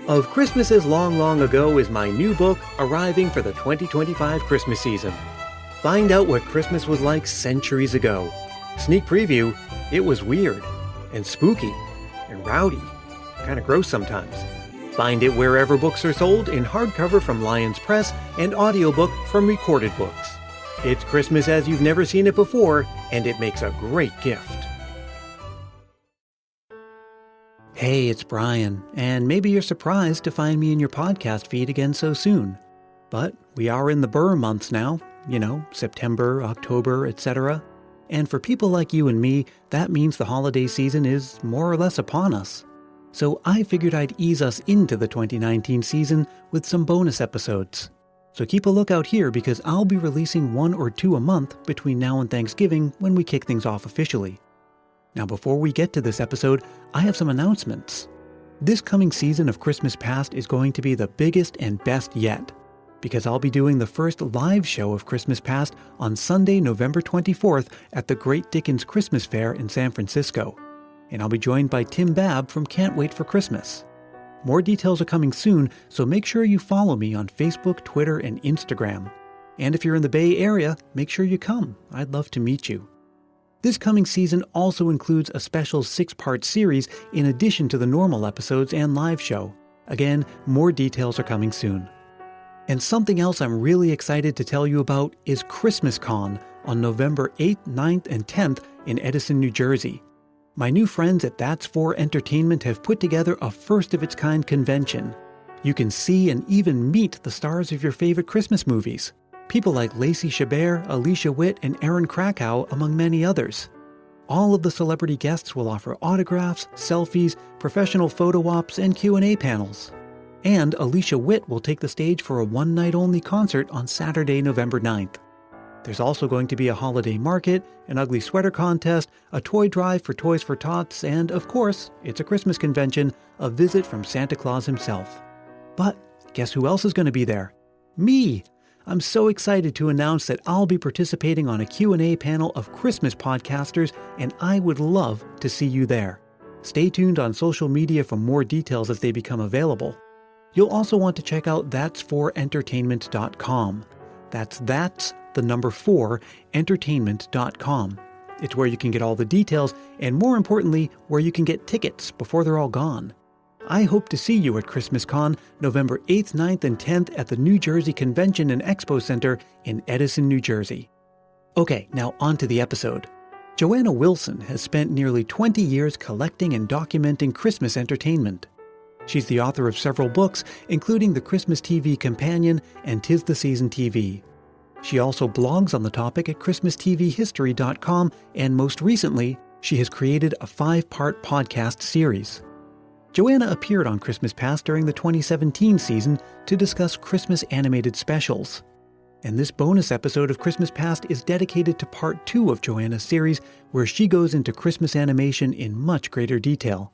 Of Christmases Long, Long Ago is my new book arriving for the 2025 Christmas season. Find out what Christmas was like centuries ago. Sneak preview, it was weird and spooky and rowdy, kind of gross sometimes. Find it wherever books are sold in hardcover from Lions Press and audiobook from Recorded Books. It's Christmas as you've never seen it before, and it makes a great gift. Hey, it's Brian, and maybe you're surprised to find me in your podcast feed again so soon. But we are in the Ber Months now, September, October, etc. And for people like you and me, that means the holiday season is more or less upon us. So I figured I'd ease us into the 2019 season with some bonus episodes. So keep a lookout here because I'll be releasing 1 or 2 a month between now and Thanksgiving when we kick things off officially. Now before we get to this episode, I have some announcements. This coming season of Christmas Past is going to be the biggest and best yet, because I'll be doing the first live show of Christmas Past on Sunday, November 24th at the Great Dickens Christmas Fair in San Francisco. And I'll be joined by Tim Babb from Can't Wait for Christmas. More details are coming soon, so make sure you follow me on Facebook, Twitter, and Instagram. And if you're in the Bay Area, make sure you come. I'd love to meet you. This coming season also includes a special 6-part series in addition to the normal episodes and live show. Again, more details are coming soon. And something else I'm really excited to tell you about is Christmas Con on November 8th, 9th, and 10th in Edison, New Jersey. My new friends at That's 4 Entertainment have put together a first-of-its-kind convention. You can see and even meet the stars of your favorite Christmas movies. People like Lacey Chabert, Alicia Witt, and Aaron Krakow, among many others. All of the celebrity guests will offer autographs, selfies, professional photo ops, and Q&A panels. And Alicia Witt will take the stage for a one-night-only concert on Saturday, November 9th. There's also going to be a holiday market, an ugly sweater contest, a toy drive for Toys for Tots, and, of course, it's a Christmas convention, a visit from Santa Claus himself. But guess who else is going to be there? Me! I'm so excited to announce that I'll be participating on a Q&A panel of Christmas podcasters, and I would love to see you there. Stay tuned on social media for more details as they become available. You'll also want to check out that's4entertainment.com. That's the number 4, entertainment.com. It's where you can get all the details, and more importantly, where you can get tickets before they're all gone. I hope to see you at Christmas Con, November 8th, 9th, and 10th at the New Jersey Convention and Expo Center in Edison, New Jersey. Okay, now on to the episode. Joanna Wilson has spent nearly 20 years collecting and documenting Christmas entertainment. She's the author of several books, including the Christmas TV Companion and 'Tis the Season TV. She also blogs on the topic at ChristmasTVHistory.com, and most recently, she has created a 5-part podcast series. Joanna appeared on Christmas Past during the 2017 season to discuss Christmas animated specials. And this bonus episode of Christmas Past is dedicated to part 2 of Joanna's series, where she goes into Christmas animation in much greater detail.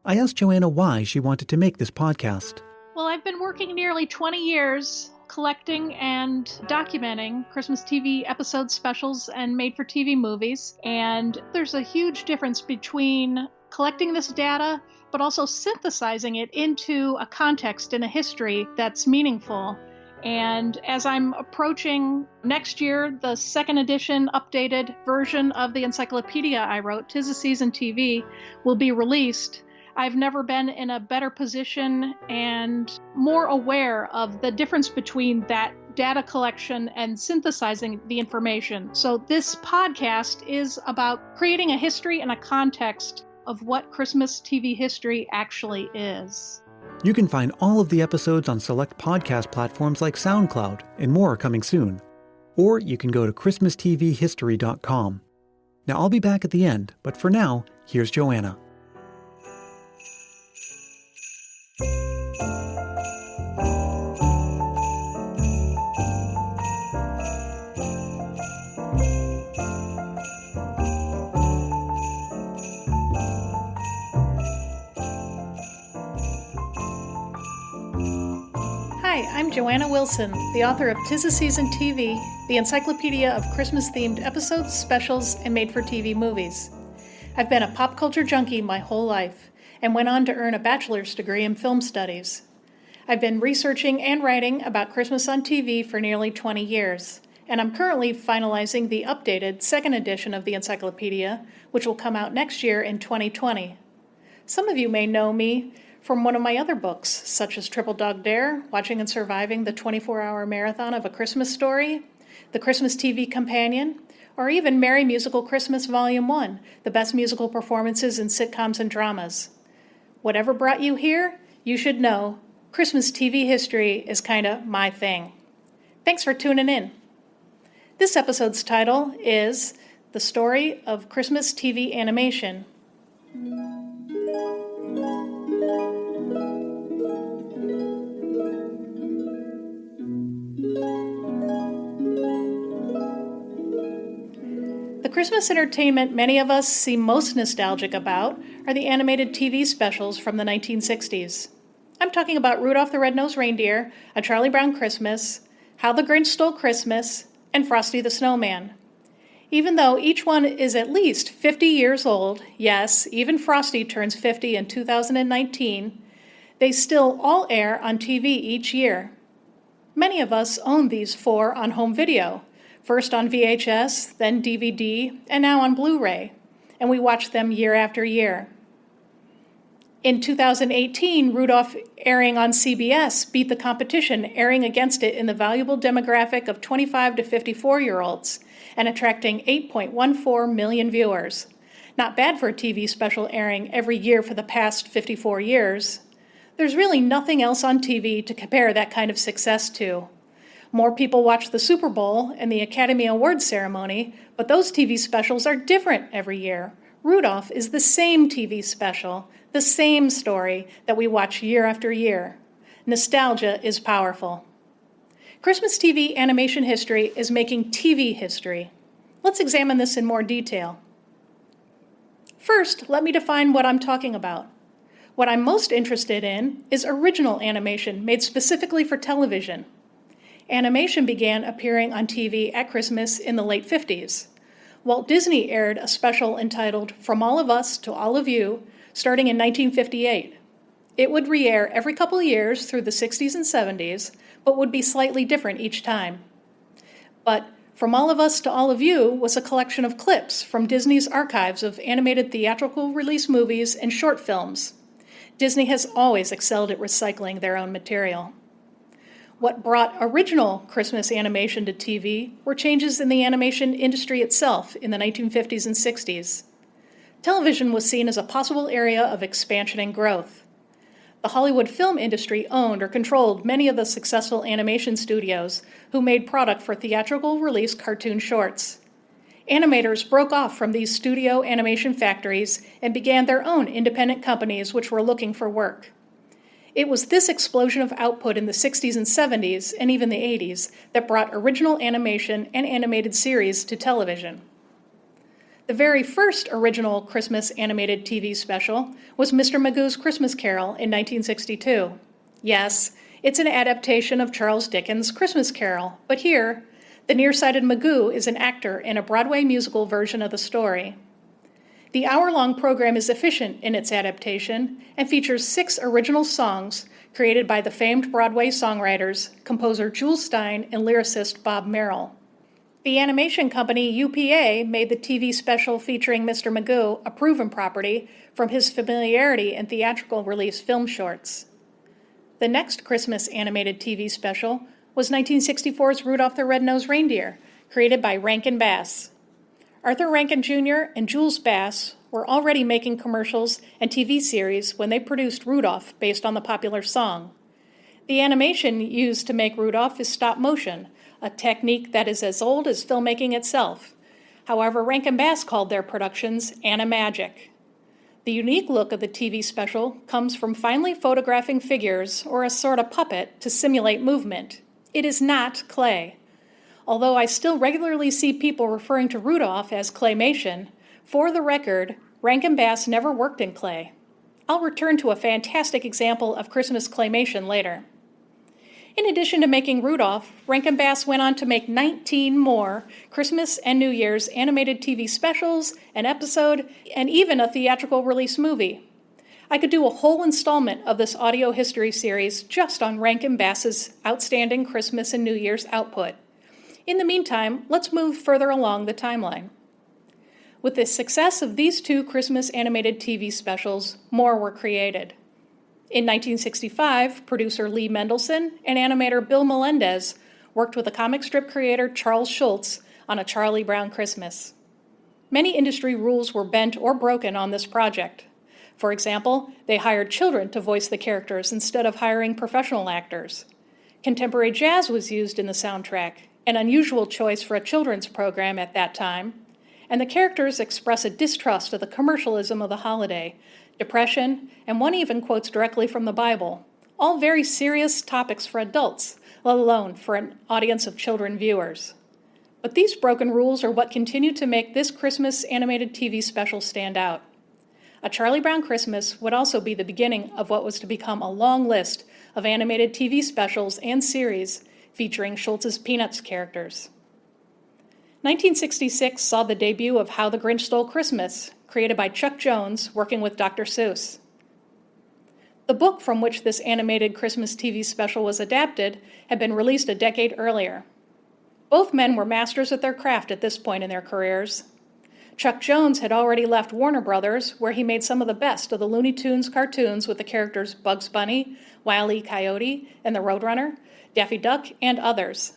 I asked Joanna why she wanted to make this podcast. Well, I've been working nearly 20 years collecting and documenting Christmas TV episode specials and made-for-TV movies. And there's a huge difference between collecting this data but also synthesizing it into a context and a history that's meaningful. And as I'm approaching next year, the 2nd edition updated version of the encyclopedia I wrote, 'Tis the Season TV, will be released. I've never been in a better position and more aware of the difference between that data collection and synthesizing the information. So this podcast is about creating a history and a context of what Christmas TV history actually is. You can find all of the episodes on select podcast platforms like SoundCloud, and more are coming soon. Or you can go to ChristmasTVHistory.com. Now I'll be back at the end, but for now, here's Joanna. Hi, I'm Joanna Wilson, the author of 'Tis the Season TV, the encyclopedia of Christmas-themed episodes, specials, and made-for-TV movies. I've been a pop culture junkie my whole life, and went on to earn a bachelor's degree in film studies. I've been researching and writing about Christmas on TV for nearly 20 years, and I'm currently finalizing the updated second edition of the encyclopedia, which will come out next year in 2020. Some of you may know me from one of my other books, such as Triple Dog Dare, Watching and Surviving the 24-Hour Marathon of a Christmas Story, The Christmas TV Companion, or even Merry Musical Christmas Volume 1, the best musical performances in sitcoms and dramas. Whatever brought you here, you should know Christmas TV history is kinda my thing. Thanks for tuning in. This episode's title is The Story of Christmas TV Animation. The Christmas entertainment many of us seem most nostalgic about are the animated TV specials from the 1960s. I'm talking about Rudolph the Red-Nosed Reindeer, A Charlie Brown Christmas, How the Grinch Stole Christmas, and Frosty the Snowman. Even though each one is at least 50 years old, yes, even Frosty turns 50 in 2019, they still all air on TV each year. Many of us own these four on home video, first on VHS, then DVD, and now on Blu-ray, and we watch them year after year. In 2018, Rudolph, airing on CBS, beat the competition, airing against it in the valuable demographic of 25 to 54-year-olds and attracting 8.14 million viewers. Not bad for a TV special airing every year for the past 54 years. There's really nothing else on TV to compare that kind of success to. More people watch the Super Bowl and the Academy Awards ceremony, but those TV specials are different every year. Rudolph is the same TV special, the same story that we watch year after year. Nostalgia is powerful. Christmas TV animation history is making TV history. Let's examine this in more detail. First, let me define what I'm talking about. What I'm most interested in is original animation made specifically for television. Animation began appearing on TV at Christmas in the late 50s. Walt Disney aired a special entitled From All of Us to All of You, starting in 1958. It would re-air every couple years through the 60s and 70s, but would be slightly different each time. But From All of Us to All of You was a collection of clips from Disney's archives of animated theatrical release movies and short films. Disney has always excelled at recycling their own material. What brought original Christmas animation to TV were changes in the animation industry itself in the 1950s and 60s. Television was seen as a possible area of expansion and growth. The Hollywood film industry owned or controlled many of the successful animation studios who made product for theatrical release cartoon shorts. Animators broke off from these studio animation factories and began their own independent companies which were looking for work. It was this explosion of output in the 60s and 70s, and even the 80s, that brought original animation and animated series to television. The very first original Christmas animated TV special was Mr. Magoo's Christmas Carol in 1962. Yes, it's an adaptation of Charles Dickens' Christmas Carol, but here, the nearsighted Magoo is an actor in a Broadway musical version of the story. The hour-long program is efficient in its adaptation and features 6 original songs created by the famed Broadway songwriters, composer Jules Stein and lyricist Bob Merrill. The animation company UPA made the TV special featuring Mr. Magoo a proven property from his familiarity in theatrical release film shorts. The next Christmas animated TV special was 1964's Rudolph the Red-Nosed Reindeer, created by Rankin Bass. Arthur Rankin Jr. and Jules Bass were already making commercials and TV series when they produced Rudolph based on the popular song. The animation used to make Rudolph is stop motion, a technique that is as old as filmmaking itself. However, Rankin Bass called their productions animagic. The unique look of the TV special comes from finely photographing figures or a sort of puppet to simulate movement. It is not clay. Although I still regularly see people referring to Rudolph as claymation, for the record, Rankin Bass never worked in clay. I'll return to a fantastic example of Christmas claymation later. In addition to making Rudolph, Rankin Bass went on to make 19 more Christmas and New Year's animated TV specials, an episode, and even a theatrical release movie. I could do a whole installment of this audio history series just on Rankin Bass's outstanding Christmas and New Year's output. In the meantime, let's move further along the timeline. With the success of these two Christmas animated TV specials, more were created. In 1965, producer Lee Mendelson and animator Bill Melendez worked with the comic strip creator Charles Schulz on A Charlie Brown Christmas. Many industry rules were bent or broken on this project. For example, they hired children to voice the characters instead of hiring professional actors. Contemporary jazz was used in the soundtrack, an unusual choice for a children's program at that time, and the characters express a distrust of the commercialism of the holiday, depression, and one even quotes directly from the Bible, all very serious topics for adults, let alone for an audience of children viewers. But these broken rules are what continue to make this Christmas animated TV special stand out. A Charlie Brown Christmas would also be the beginning of what was to become a long list of animated TV specials and series featuring Schultz's Peanuts characters. 1966 saw the debut of How the Grinch Stole Christmas, created by Chuck Jones, working with Dr. Seuss. The book from which this animated Christmas TV special was adapted had been released a decade earlier. Both men were masters at their craft at this point in their careers. Chuck Jones had already left Warner Brothers, where he made some of the best of the Looney Tunes cartoons with the characters Bugs Bunny, Wile E. Coyote, and the Roadrunner, Daffy Duck, and others.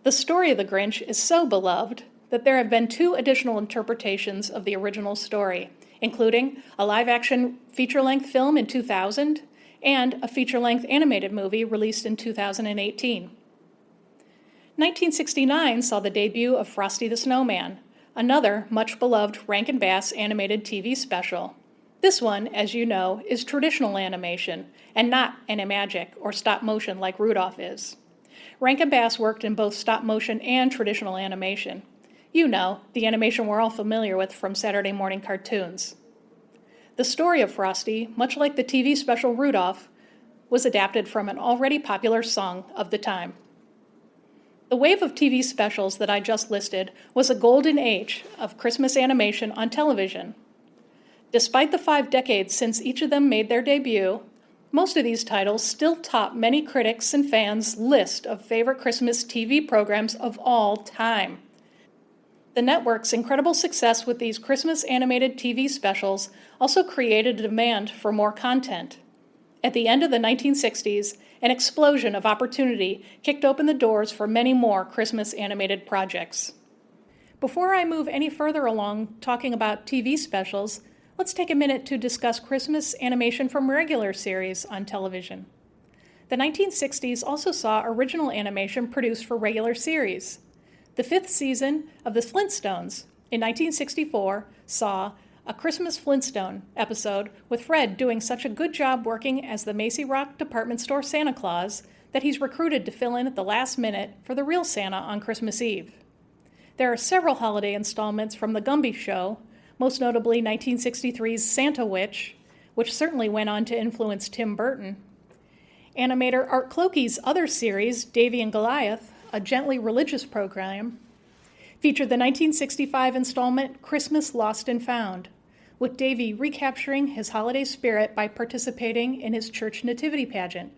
The story of the Grinch is so beloved that there have been two additional interpretations of the original story, including a live-action feature-length film in 2000 and a feature-length animated movie released in 2018. 1969 saw the debut of Frosty the Snowman, another much-beloved Rankin Bass animated TV special. This one, as you know, is traditional animation and not animagic or stop-motion like Rudolph is. Rankin Bass worked in both stop-motion and traditional animation. You know, the animation we're all familiar with from Saturday morning cartoons. The story of Frosty, much like the TV special Rudolph, was adapted from an already popular song of the time. The wave of TV specials that I just listed was a golden age of Christmas animation on television. Despite the 5 decades since each of them made their debut, most of these titles still top many critics' and fans' list of favorite Christmas TV programs of all time. The network's incredible success with these Christmas animated TV specials also created a demand for more content. At the end of the 1960s, an explosion of opportunity kicked open the doors for many more Christmas animated projects. Before I move any further along talking about TV specials, let's take a minute to discuss Christmas animation from regular series on television. The 1960s also saw original animation produced for regular series. The 5th season of The Flintstones in 1964 saw a Christmas Flintstone episode with Fred doing such a good job working as the Macy Rock department store Santa Claus that he's recruited to fill in at the last minute for the real Santa on Christmas Eve. There are several holiday installments from The Gumby Show, most notably 1963's Santa Witch, which certainly went on to influence Tim Burton. Animator Art Clokey's other series, Davy and Goliath, a gently religious program, featured the 1965 installment Christmas Lost and Found, with Davy recapturing his holiday spirit by participating in his church nativity pageant.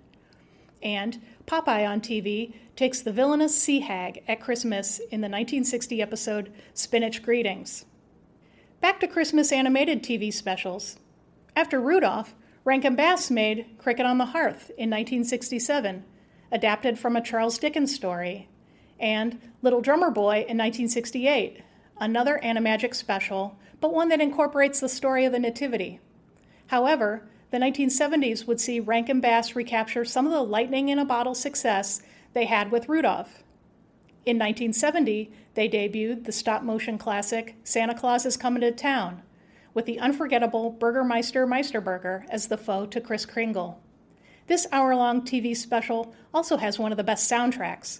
And Popeye on TV takes the villainous sea hag at Christmas in the 1960 episode Spinach Greetings. Back to Christmas animated TV specials. After Rudolph, Rankin Bass made Cricket on the Hearth in 1967, adapted from a Charles Dickens story, and Little Drummer Boy in 1968, another animagic special, but one that incorporates the story of the Nativity. However, the 1970s would see Rankin Bass recapture some of the lightning-in-a-bottle success they had with Rudolph. In 1970, they debuted the stop-motion classic Santa Claus is Coming to Town, with the unforgettable Burgermeister Meisterburger as the foe to Kris Kringle. This hour-long TV special also has one of the best soundtracks,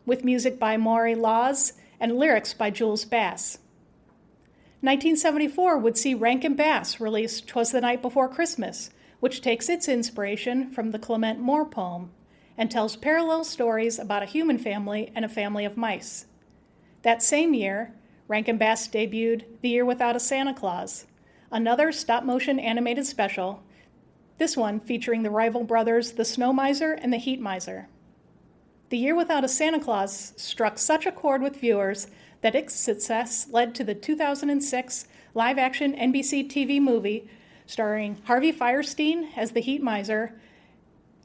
with music by Maury Laws and lyrics by Jules Bass. 1974 would see Rankin Bass release 'Twas the Night Before Christmas, which takes its inspiration from the Clement Moore poem and tells parallel stories about a human family and a family of mice. That same year, Rankin Bass debuted The Year Without a Santa Claus, another stop-motion animated special this one featuring the rival brothers, the Snow Miser and the Heat Miser. The Year Without a Santa Claus struck such a chord with viewers that its success led to the 2006 live-action NBC TV movie starring Harvey Fierstein as the Heat Miser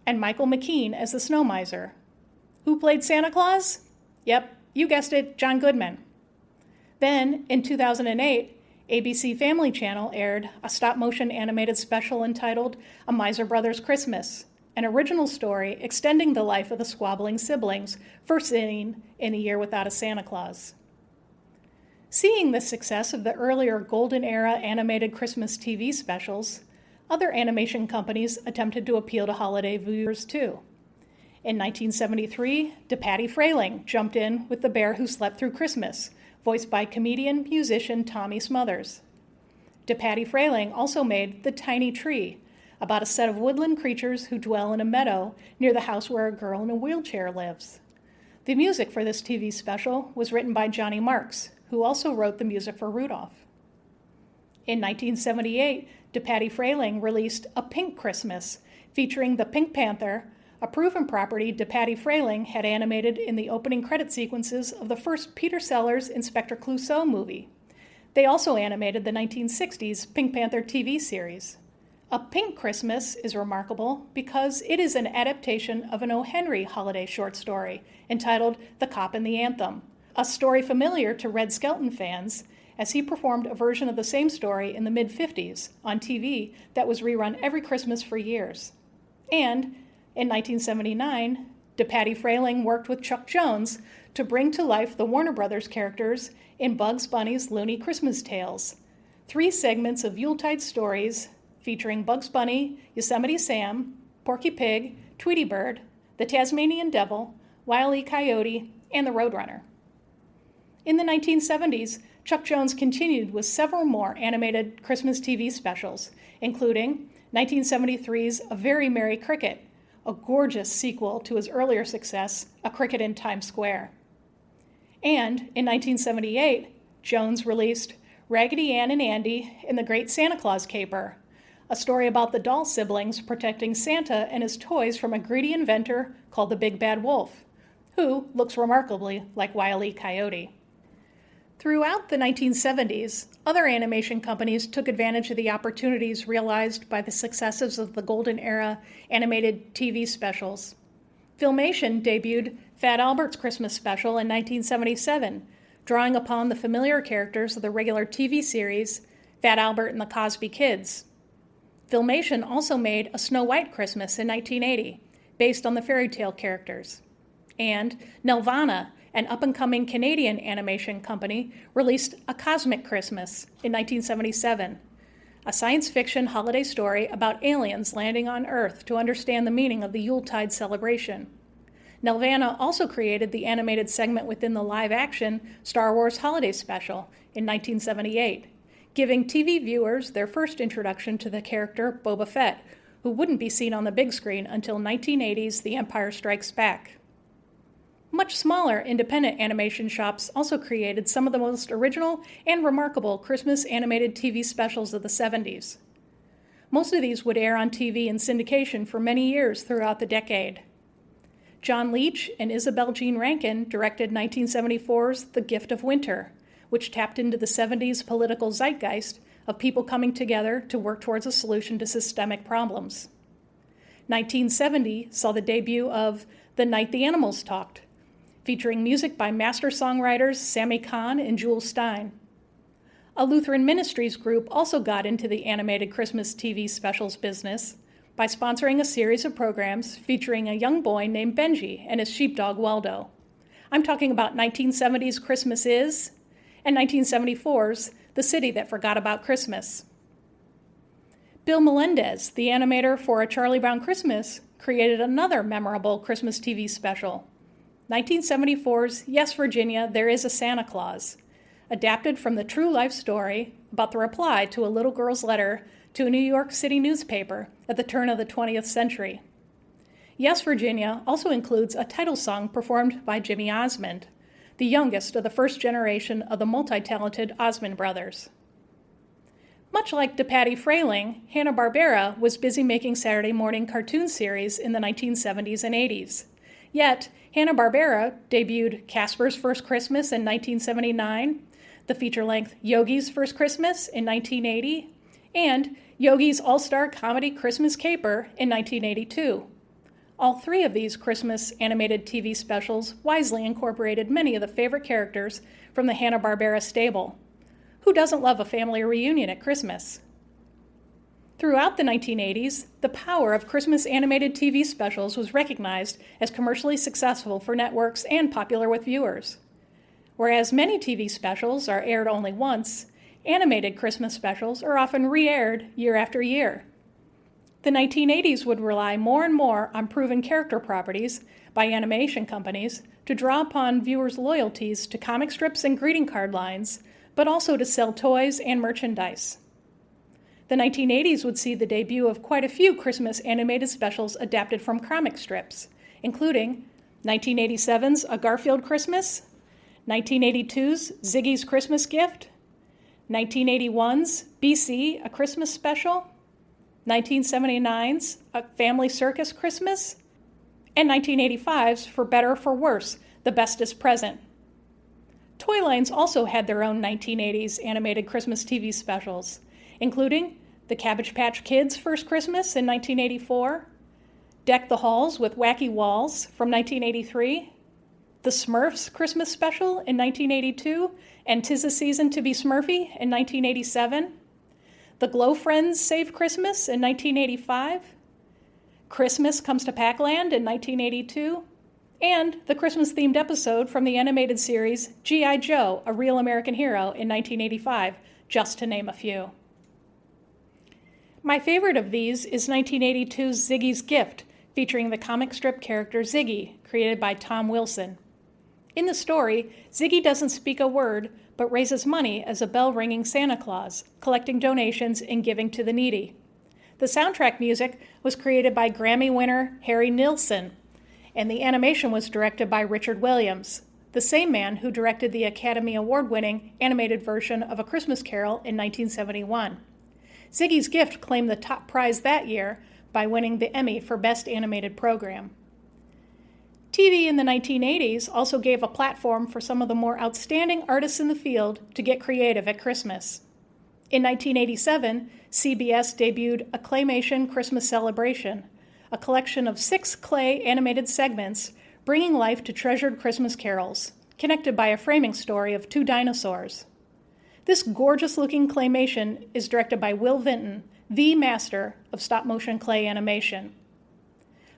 and Michael McKean as the Snow Miser. Who played Santa Claus? Yep, you guessed it, John Goodman. Then, in 2008, ABC Family Channel aired a stop-motion animated special entitled A Miser Brothers Christmas, an original story extending the life of the squabbling siblings first seen in A Year Without a Santa Claus. Seeing the success of the earlier Golden Era animated Christmas TV specials, other animation companies attempted to appeal to holiday viewers too. In 1973, DePatie Frayling jumped in with The Bear Who Slept Through Christmas, voiced by comedian-musician Tommy Smothers. DePatie Frayling also made The Tiny Tree, about a set of woodland creatures who dwell in a meadow near the house where a girl in a wheelchair lives. The music for this TV special was written by Johnny Marks, who also wrote the music for Rudolph. In 1978, DePatie Frayling released A Pink Christmas, featuring the Pink Panther, a proven property DePatie Frayling had animated in the opening credit sequences of the first Peter Sellers Inspector Clouseau movie. They also animated the 1960s Pink Panther TV series. A Pink Christmas is remarkable because it is an adaptation of an O. Henry holiday short story entitled The Cop and the Anthem, a story familiar to Red Skelton fans, as he performed a version of the same story in the mid-50s on TV that was rerun every Christmas for years. And in 1979, DePatie Frayling worked with Chuck Jones to bring to life the Warner Brothers characters in Bugs Bunny's Looney Christmas Tales, 3 segments of Yuletide stories featuring Bugs Bunny, Yosemite Sam, Porky Pig, Tweety Bird, the Tasmanian Devil, Wile E. Coyote, and the Roadrunner. In the 1970s, Chuck Jones continued with several more animated Christmas TV specials, including 1973's A Very Merry Cricket, a gorgeous sequel to his earlier success, A Cricket in Times Square. And in 1978, Jones released Raggedy Ann and Andy in the Great Santa Claus Caper, a story about the doll siblings protecting Santa and his toys from a greedy inventor called the Big Bad Wolf, who looks remarkably like Wile E. Coyote. Throughout the 1970s, other animation companies took advantage of the opportunities realized by the successes of the Golden Era animated TV specials. Filmation debuted Fat Albert's Christmas Special in 1977, drawing upon the familiar characters of the regular TV series Fat Albert and the Cosby Kids. Filmation also made A Snow White Christmas in 1980, based on the fairy tale characters. And Nelvana, an up-and-coming Canadian animation company, released A Cosmic Christmas in 1977, a science fiction holiday story about aliens landing on Earth to understand the meaning of the Yuletide celebration. Nelvana also created the animated segment within the live-action Star Wars Holiday Special in 1978, giving TV viewers their first introduction to the character Boba Fett, who wouldn't be seen on the big screen until 1980's The Empire Strikes Back. Much smaller independent animation shops also created some of the most original and remarkable Christmas animated TV specials of the 70s. Most of these would air on TV in syndication for many years throughout the decade. John Leach and Isabel Jean Rankin directed 1974's The Gift of Winter, which tapped into the 70s political zeitgeist of people coming together to work towards a solution to systemic problems. 1970 saw the debut of The Night the Animals Talked, featuring music by master songwriters Sammy Kahn and Jules Stein. A Lutheran Ministries group also got into the animated Christmas TV specials business by sponsoring a series of programs featuring a young boy named Benji and his sheepdog Waldo. I'm talking about 1970's Christmas Is and 1974's The City That Forgot About Christmas. Bill Melendez, the animator for A Charlie Brown Christmas, created another memorable Christmas TV special, 1974's Yes, Virginia, There Is a Santa Claus, adapted from the true life story about the reply to a little girl's letter to a New York City newspaper at the turn of the 20th century. Yes, Virginia also includes a title song performed by Jimmy Osmond, the youngest of the first generation of the multi-talented Osmond brothers. Much like DePatie Frayling, Hanna-Barbera was busy making Saturday morning cartoon series in the 1970s and 80s. Yet, Hanna-Barbera debuted Casper's First Christmas in 1979, the feature-length Yogi's First Christmas in 1980, and Yogi's All-Star Comedy Christmas Caper in 1982. All three of these Christmas animated TV specials wisely incorporated many of the favorite characters from the Hanna-Barbera stable. Who doesn't love a family reunion at Christmas? Throughout the 1980s, the power of Christmas animated TV specials was recognized as commercially successful for networks and popular with viewers. Whereas many TV specials are aired only once, animated Christmas specials are often re-aired year after year. The 1980s would rely more and more on proven character properties by animation companies to draw upon viewers' loyalties to comic strips and greeting card lines, but also to sell toys and merchandise. The 1980s would see the debut of quite a few Christmas animated specials adapted from comic strips, including 1987's A Garfield Christmas, 1982's Ziggy's Christmas Gift, 1981's BC, A Christmas Special, 1979's A Family Circus Christmas, and 1985's For Better or For Worse, The Bestest Present. Toy lines also had their own 1980s animated Christmas TV specials, including The Cabbage Patch Kids' First Christmas in 1984, Deck the Halls with Wacky Walls from 1983, The Smurfs Christmas Special in 1982, and 'Tis the Season to Be Smurfy in 1987, The Glow Friends Save Christmas in 1985, Christmas Comes to Pac-Land in 1982, and the Christmas-themed episode from the animated series G.I. Joe, A Real American Hero in 1985, just to name a few. My favorite of these is 1982's Ziggy's Gift, featuring the comic strip character Ziggy, created by Tom Wilson. In the story, Ziggy doesn't speak a word, but raises money as a bell-ringing Santa Claus, collecting donations and giving to the needy. The soundtrack music was created by Grammy winner Harry Nilsson, and the animation was directed by Richard Williams, the same man who directed the Academy Award-winning animated version of A Christmas Carol in 1971. Ziggy's Gift claimed the top prize that year by winning the Emmy for Best Animated Program. TV in the 1980s also gave a platform for some of the more outstanding artists in the field to get creative at Christmas. In 1987, CBS debuted A Claymation Christmas Celebration, a collection of 6 clay animated segments bringing life to treasured Christmas carols, connected by a framing story of 2 dinosaurs. This gorgeous-looking claymation is directed by Will Vinton, the master of stop-motion clay animation.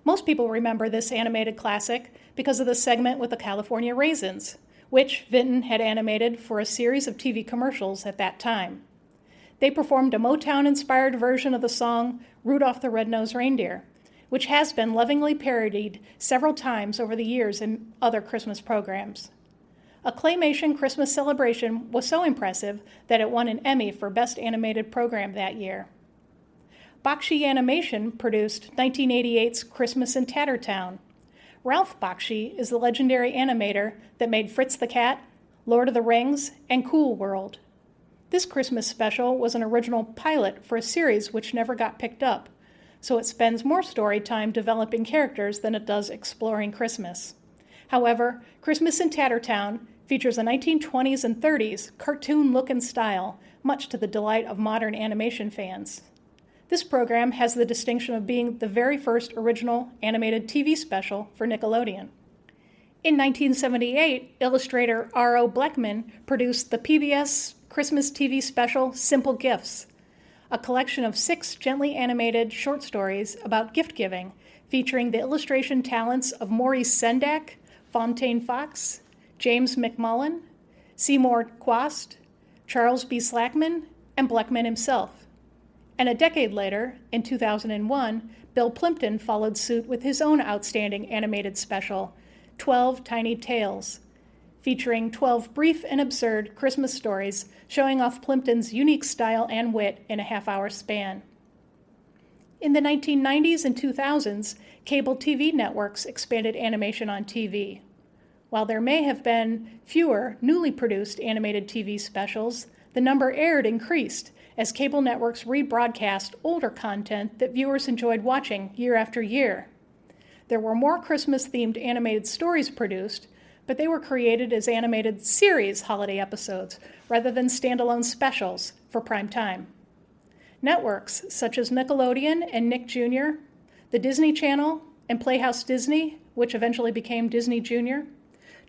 Most people remember this animated classic because of the segment with the California Raisins, which Vinton had animated for a series of TV commercials at that time. They performed a Motown-inspired version of the song Rudolph the Red-Nosed Reindeer, which has been lovingly parodied several times over the years in other Christmas programs. A Claymation Christmas Celebration was so impressive that it won an Emmy for Best Animated Program that year. Bakshi Animation produced 1988's Christmas in Tattertown. Ralph Bakshi is the legendary animator that made Fritz the Cat, Lord of the Rings, and Cool World. This Christmas special was an original pilot for a series which never got picked up, so it spends more story time developing characters than it does exploring Christmas. However, Christmas in Tattertown features a 1920s and 30s cartoon look and style, much to the delight of modern animation fans. This program has the distinction of being the very first original animated TV special for Nickelodeon. In 1978, illustrator R.O. Bleckman produced the PBS Christmas TV special Simple Gifts, a collection of 6 gently animated short stories about gift-giving, featuring the illustration talents of Maurice Sendak, Fontaine Fox, James McMullen, Seymour Quast, Charles B. Slackman, and Bleckman himself. And a decade later, in 2001, Bill Plimpton followed suit with his own outstanding animated special, 12 Tiny Tales, featuring 12 brief and absurd Christmas stories showing off Plimpton's unique style and wit in a half-hour span. In the 1990s and 2000s, cable TV networks expanded animation on TV. While there may have been fewer newly produced animated TV specials, the number aired increased as cable networks rebroadcast older content that viewers enjoyed watching year after year. There were more Christmas-themed animated stories produced, but they were created as animated series holiday episodes rather than standalone specials for prime time. Networks such as Nickelodeon and Nick Jr., the Disney Channel, and Playhouse Disney, which eventually became Disney Junior,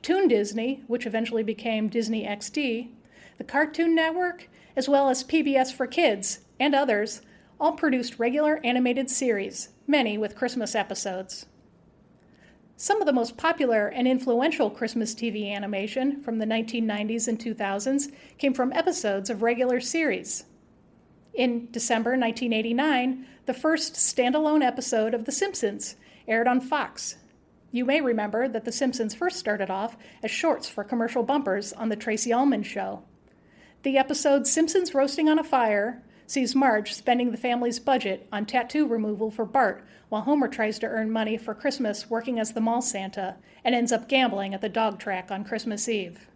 Toon Disney, which eventually became Disney XD, the Cartoon Network, as well as PBS for Kids, and others, all produced regular animated series, many with Christmas episodes. Some of the most popular and influential Christmas TV animation from the 1990s and 2000s came from episodes of regular series. In December 1989, the first standalone episode of The Simpsons aired on Fox. You may remember that The Simpsons first started off as shorts for commercial bumpers on The Tracy Ullman Show. The episode Simpsons Roasting on a Fire sees Marge spending the family's budget on tattoo removal for Bart while Homer tries to earn money for Christmas working as the mall Santa and ends up gambling at the dog track on Christmas Eve.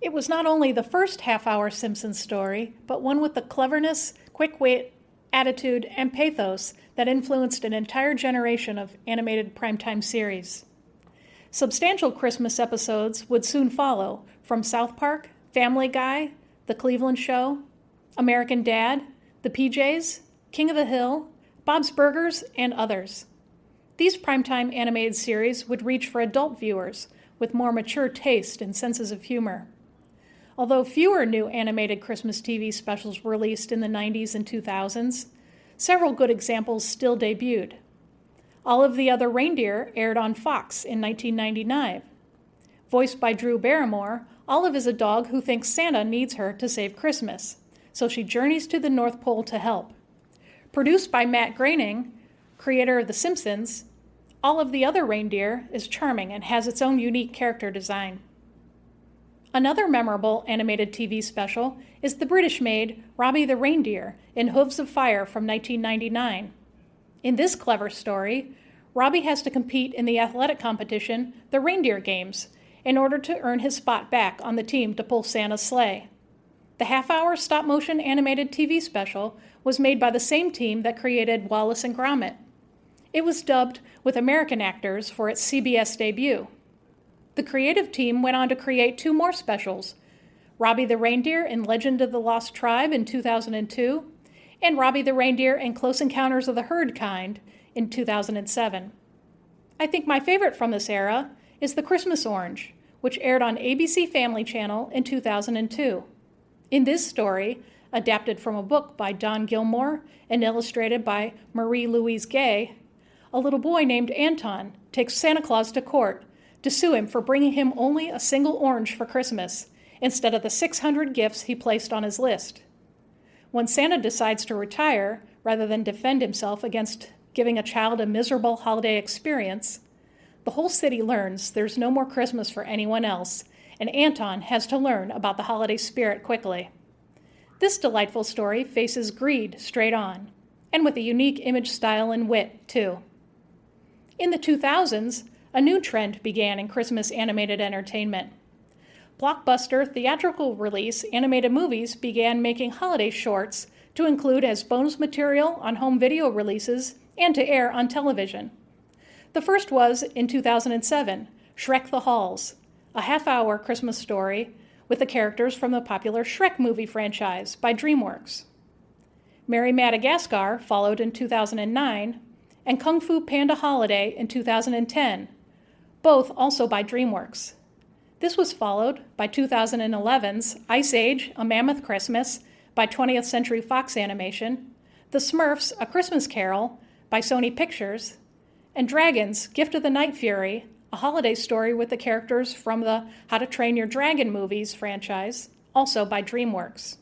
It was not only the first half-hour Simpsons story, but one with the cleverness, quick wit, attitude, and pathos that influenced an entire generation of animated primetime series. Substantial Christmas episodes would soon follow from South Park, Family Guy, The Cleveland Show, American Dad, The PJs, King of the Hill, Bob's Burgers, and others. These primetime animated series would reach for adult viewers with more mature taste and senses of humor. Although fewer new animated Christmas TV specials were released in the 90s and 2000s, several good examples still debuted. All of the Other Reindeer aired on Fox in 1999. Voiced by Drew Barrymore, Olive is a dog who thinks Santa needs her to save Christmas, so she journeys to the North Pole to help. Produced by Matt Groening, creator of The Simpsons, All of the Other Reindeer is charming and has its own unique character design. Another memorable animated TV special is the British-made Robbie the Reindeer in Hooves of Fire from 1999. In this clever story, Robbie has to compete in the athletic competition, the Reindeer Games, in order to earn his spot back on the team to pull Santa's sleigh. The half-hour stop-motion animated TV special was made by the same team that created Wallace and Gromit. It was dubbed with American actors for its CBS debut. The creative team went on to create two more specials, Robbie the Reindeer in Legend of the Lost Tribe in 2002, and Robbie the Reindeer in Close Encounters of the Herd Kind in 2007. I think my favorite from this era is The Christmas Orange, which aired on ABC Family Channel in 2002. In this story, adapted from a book by Don Gilmore and illustrated by Marie-Louise Gay, a little boy named Anton takes Santa Claus to court to sue him for bringing him only a single orange for Christmas instead of the 600 gifts he placed on his list. When Santa decides to retire, rather than defend himself against giving a child a miserable holiday experience, the whole city learns there's no more Christmas for anyone else, and Anton has to learn about the holiday spirit quickly. This delightful story faces greed straight on, and with a unique image style and wit, too. In the 2000s, a new trend began in Christmas animated entertainment. Blockbuster theatrical release animated movies began making holiday shorts to include as bonus material on home video releases and to air on television. The first was, in 2007, Shrek the Halls, a half-hour Christmas story with the characters from the popular Shrek movie franchise by DreamWorks. Merry Madagascar followed in 2009, and Kung Fu Panda Holiday in 2010, both also by DreamWorks. This was followed by 2011's Ice Age, A Mammoth Christmas by 20th Century Fox Animation, The Smurfs, A Christmas Carol by Sony Pictures, and Dragons, Gift of the Night Fury, a holiday story with the characters from the How to Train Your Dragon movies franchise, also by DreamWorks.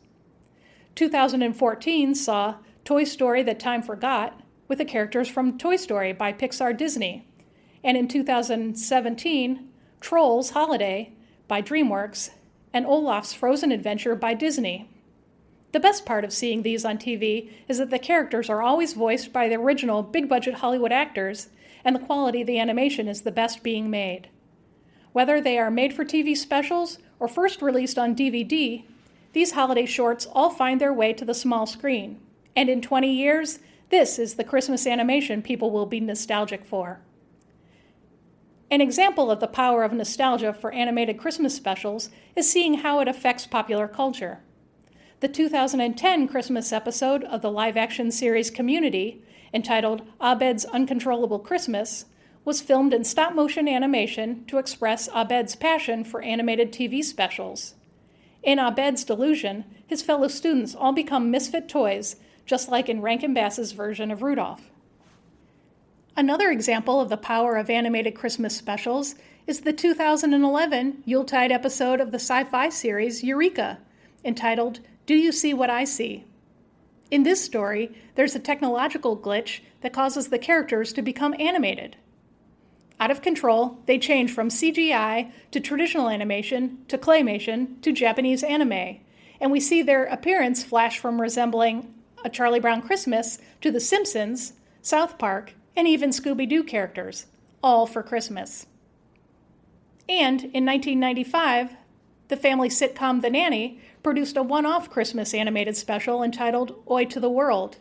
2014 saw Toy Story That Time Forgot with the characters from Toy Story by Pixar Disney, and in 2017, Trolls Holiday by DreamWorks and Olaf's Frozen Adventure by Disney. The best part of seeing these on TV is that the characters are always voiced by the original big-budget Hollywood actors, and the quality of the animation is the best being made. Whether they are made-for-TV specials or first released on DVD, these holiday shorts all find their way to the small screen. And in 20 years, this is the Christmas animation people will be nostalgic for. An example of the power of nostalgia for animated Christmas specials is seeing how it affects popular culture. The 2010 Christmas episode of the live-action series Community, entitled Abed's Uncontrollable Christmas, was filmed in stop-motion animation to express Abed's passion for animated TV specials. In Abed's delusion, his fellow students all become misfit toys, just like in Rankin Bass's version of Rudolph. Another example of the power of animated Christmas specials is the 2011 Yuletide episode of the sci-fi series Eureka, entitled Do You See What I See? In this story, there's a technological glitch that causes the characters to become animated. Out of control, they change from CGI to traditional animation to claymation to Japanese anime, and we see their appearance flash from resembling A Charlie Brown Christmas to The Simpsons, South Park, and even Scooby-Doo characters, all for Christmas. And in 1995, the family sitcom The Nanny produced a one-off Christmas animated special entitled Oi to the World.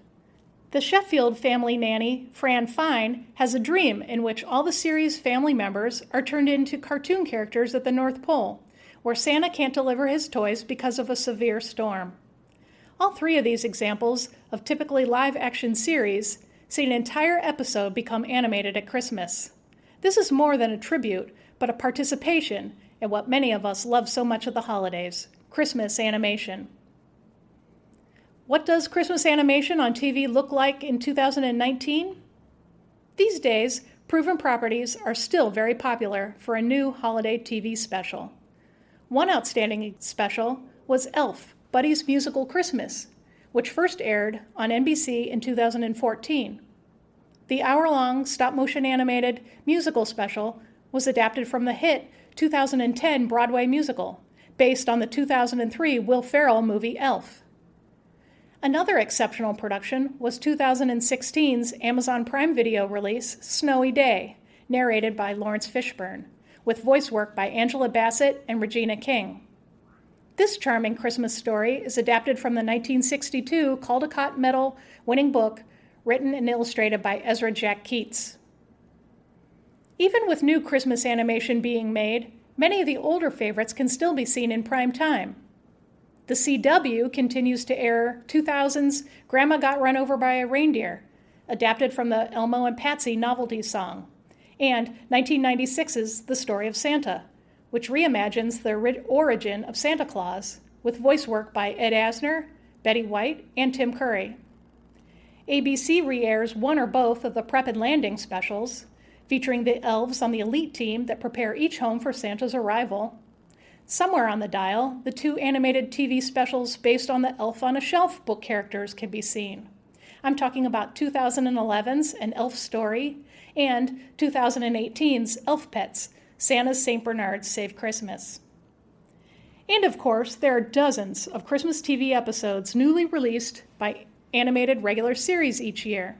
The Sheffield family nanny, Fran Fine, has a dream in which all the series' family members are turned into cartoon characters at the North Pole, where Santa can't deliver his toys because of a severe storm. All three of these examples of typically live-action series see an entire episode become animated at Christmas. This is more than a tribute, but a participation in what many of us love so much at the holidays, Christmas animation. What does Christmas animation on TV look like in 2019? These days, proven properties are still very popular for a new holiday TV special. One outstanding special was Elf, Buddy's Musical Christmas, which first aired on NBC in 2014. The hour-long stop-motion animated musical special was adapted from the hit 2010 Broadway musical, based on the 2003 Will Ferrell movie Elf. Another exceptional production was 2016's Amazon Prime Video release Snowy Day, narrated by Lawrence Fishburne, with voice work by Angela Bassett and Regina King. This charming Christmas story is adapted from the 1962 Caldecott Medal winning book written and illustrated by Ezra Jack Keats. Even with new Christmas animation being made, many of the older favorites can still be seen in prime time. The CW continues to air 2000's Grandma Got Run Over by a Reindeer, adapted from the Elmo and Patsy novelty song, and 1996's The Story of Santa, which reimagines the origin of Santa Claus with voice work by Ed Asner, Betty White, and Tim Curry. ABC re-airs one or both of the Prep and Landing specials, featuring the elves on the elite team that prepare each home for Santa's arrival. Somewhere on the dial, the two animated TV specials based on the Elf on a Shelf book characters can be seen. I'm talking about 2011's An Elf Story and 2018's Elf Pets, Santa's St. Bernards Save Christmas. And of course, there are dozens of Christmas TV episodes newly released by animated regular series each year.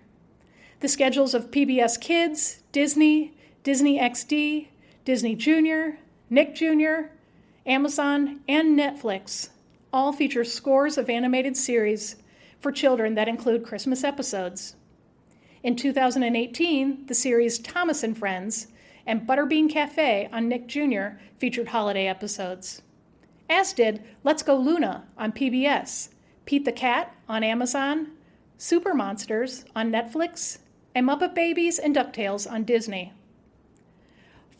The schedules of PBS Kids, Disney, Disney XD, Disney Junior, Nick Jr., Amazon, and Netflix all feature scores of animated series for children that include Christmas episodes. In 2018, the series Thomas and Friends and Butterbean Cafe on Nick Jr. featured holiday episodes, as did Let's Go Luna on PBS, Pete the Cat on Amazon, Super Monsters on Netflix, and Muppet Babies and DuckTales on Disney.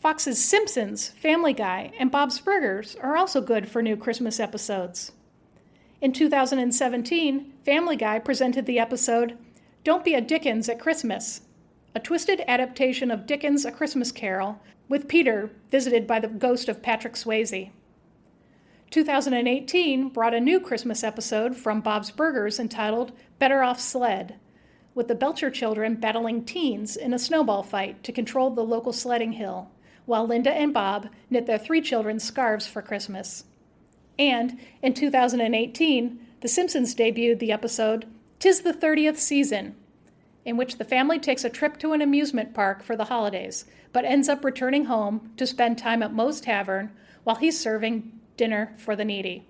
Fox's Simpsons, Family Guy, and Bob's Burgers are also good for new Christmas episodes. In 2017, Family Guy presented the episode Don't Be a Dickens at Christmas, a twisted adaptation of Dickens' A Christmas Carol, with Peter visited by the ghost of Patrick Swayze. 2018 brought a new Christmas episode from Bob's Burgers entitled Better Off Sled, with the Belcher children battling teens in a snowball fight to control the local sledding hill, while Linda and Bob knit their 3 children scarves for Christmas. And in 2018, The Simpsons debuted the episode 'Tis the 30th Season, in which the family takes a trip to an amusement park for the holidays, but ends up returning home to spend time at Moe's Tavern while he's serving dinner for the needy.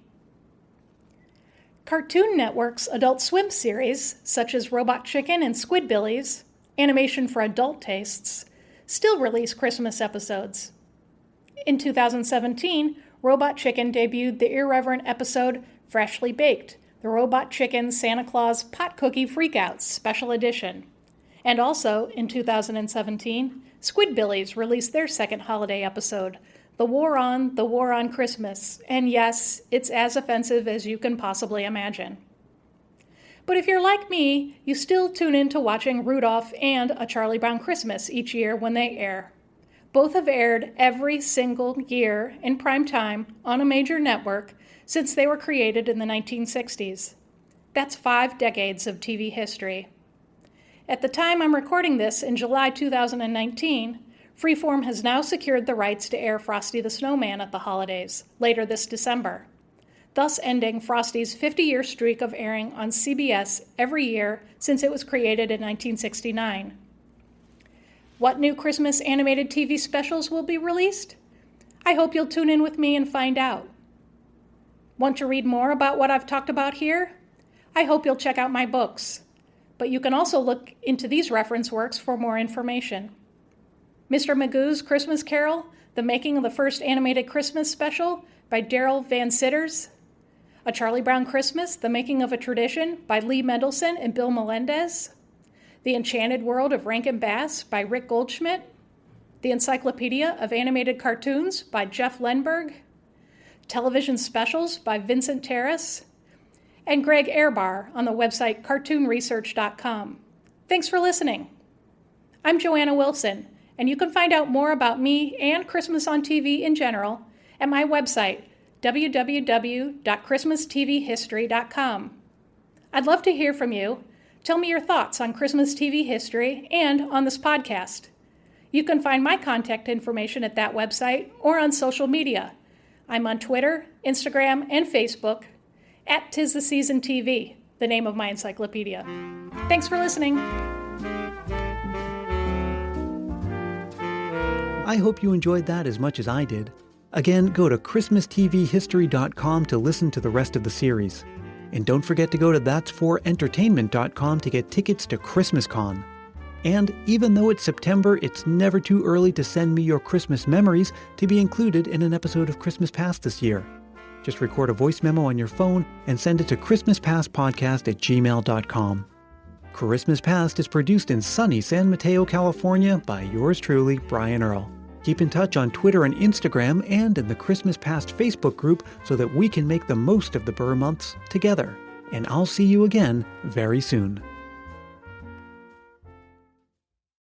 Cartoon Network's Adult Swim series, such as Robot Chicken and Squidbillies, animation for adult tastes, still release Christmas episodes. In 2017, Robot Chicken debuted the irreverent episode Freshly Baked, the Robot Chicken Santa Claus Pot Cookie Freakouts Special Edition. And also, in 2017, Squidbillies released their second holiday episode, The War on Christmas, and yes, it's as offensive as you can possibly imagine. But if you're like me, you still tune in to watching Rudolph and A Charlie Brown Christmas each year when they air. Both have aired every single year in prime time on a major network since they were created in the 1960s. That's 5 decades of TV history. At the time I'm recording this in July 2019, Freeform has now secured the rights to air Frosty the Snowman at the holidays, later this December, thus ending Frosty's 50-year streak of airing on CBS every year since it was created in 1969. What new Christmas animated TV specials will be released? I hope you'll tune in with me and find out. Want to read more about what I've talked about here? I hope you'll check out my books. But you can also look into these reference works for more information. Mr. Magoo's Christmas Carol, The Making of the First Animated Christmas Special by Daryl Van Sitters. A Charlie Brown Christmas, The Making of a Tradition by Lee Mendelson and Bill Melendez. The Enchanted World of Rankin Bass by Rick Goldschmidt. The Encyclopedia of Animated Cartoons by Jeff Lenberg. Television Specials by Vincent Terrace. And Greg Airbar on the website cartoonresearch.com. Thanks for listening. I'm Joanna Wilson, and you can find out more about me and Christmas on TV in general at my website, www.christmastvhistory.com. I'd love to hear from you. Tell me your thoughts on Christmas TV history and on this podcast. You can find my contact information at that website or on social media. I'm on Twitter, Instagram, and Facebook at 'Tis the Season TV, the name of my encyclopedia. Thanks for listening. I hope you enjoyed that as much as I did. Again, go to ChristmasTVHistory.com to listen to the rest of the series. And don't forget to go to that'sforentertainment.com to get tickets to ChristmasCon. And even though it's September, it's never too early to send me your Christmas memories to be included in an episode of Christmas Past this year. Just record a voice memo on your phone and send it to christmaspastpodcast@gmail.com. Christmas Past is produced in sunny San Mateo, California by yours truly, Brian Earl. Keep in touch on Twitter and Instagram and in the Christmas Past Facebook group so that we can make the most of the Ber Months together. And I'll see you again very soon.